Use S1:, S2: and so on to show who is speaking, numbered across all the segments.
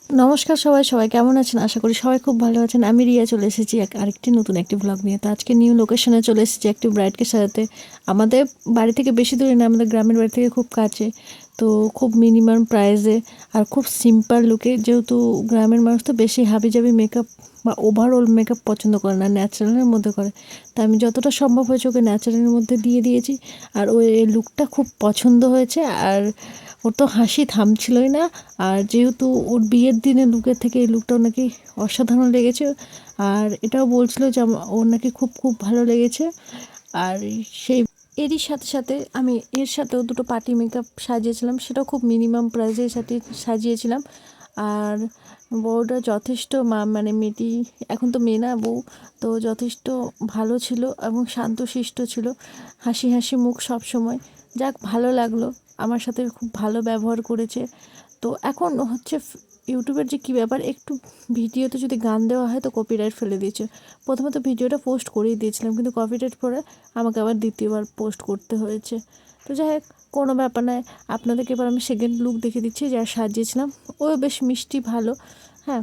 S1: নমস্কার সবাই কেমন আছেন? আশা করি সবাই খুব ভালো আছেন। আমি রিয়া চলে এসেছি আরেকটি নতুন একটি ভ্লগ নিয়ে। তো আজকে নিউ লোকেশনে চলে এসেছি একটি ব্রাইডকে সাজাতে। আমাদের বাড়ি থেকে বেশি দূরে না, আমাদের গ্রামের বাড়ি থেকে খুব কাছে। তো খুব মিনিমাম প্রাইসে আর খুব সিম্পল লুকে, যেহেতু গ্রামের মানুষ তো বেশি হাবিজাবি মেকআপ বা ওভারঅল মেকআপ পছন্দ করে না, ন্যাচারালের মধ্যে করে। তা আমি যতটা সম্ভব হয়েছে ওকে ন্যাচারালের মধ্যে দিয়ে দিয়েছি। আর ওই লুকটা খুব পছন্দ হয়েছে। আর ওর তো হাসি থামছিলই না। আর যেহেতু ওর বিয়ের দিনে লুকের থেকে এই লুকটাও নাকি অসাধারণ লেগেছে। আর এটাও বলছিল যে ওর নাকি খুব খুব ভালো লেগেছে। আর সেই এরই সাথে সাথে আমি এর সাথেও দুটো পার্টি মেকআপ সাজিয়েছিলাম, সেটাও খুব মিনিমাম প্রাইসের সাথে সাজিয়েছিলাম। আর বউটা যথেষ্ট মানে মেয়েটি এখন তো মেয়ে না, বউ তো যথেষ্ট ভালো ছিল এবং শান্তশিষ্ট ছিল, হাসি হাসি মুখ সব সময়। যাক, ভালো লাগলো, আমার সাথে খুব ভালো ব্যবহার করেছে। তো এখন হচ্ছে ইউটিউবের যে কী ব্যাপার, একটু ভিডিওতে যদি গান দেওয়া হয় তো কপিরাইট ফেলে দিয়েছে। প্রথমে তো ভিডিওটা পোস্ট করেই দিয়েছিলাম, কিন্তু কপিরাইট পরে আমাকে আবার দ্বিতীয়বার পোস্ট করতে হয়েছে। তো যাই হোক, কোনো ব্যাপার নয়। আপনাদেরকে এবার আমি সেকেন্ড লুক দেখে দিচ্ছি যা সাজিয়েছিলাম। ও বেশ মিষ্টি ভালো। হ্যাঁ,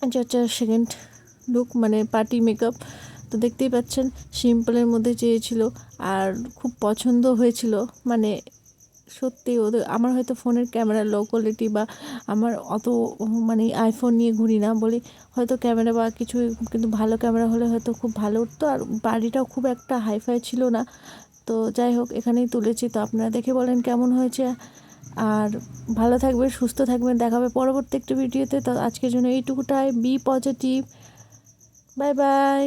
S1: এটা হচ্ছে সেকেন্ড লুক, মানে পার্টি মেকআপ। তো দেখতেই পাচ্ছেন সিম্পলের মধ্যে চেয়েছিল আর খুব পছন্দ হয়েছিল। মানে সত্যি ওদের, আমার হয়তো ফোনের ক্যামেরা লো কোয়ালিটি বা আমার অত মানে আইফোন নিয়ে ঘুরি না বলি হয়তো ক্যামেরা বা কিছু, কিন্তু ভালো ক্যামেরা হলে হয়তো খুব ভালো উঠতো। আর বাড়িটাও খুব একটা হাইফাই ছিল না। তো যাই হোক, এখানেই তুলেছি। তো আপনারা দেখে বলেন কেমন হয়েছে। আর ভালো থাকবেন, সুস্থ থাকবেন, দেখা হবে পরবর্তী একটি ভিডিওতে। তো আজকের জন্য এইটুকুটাই। Be positive. Bye by.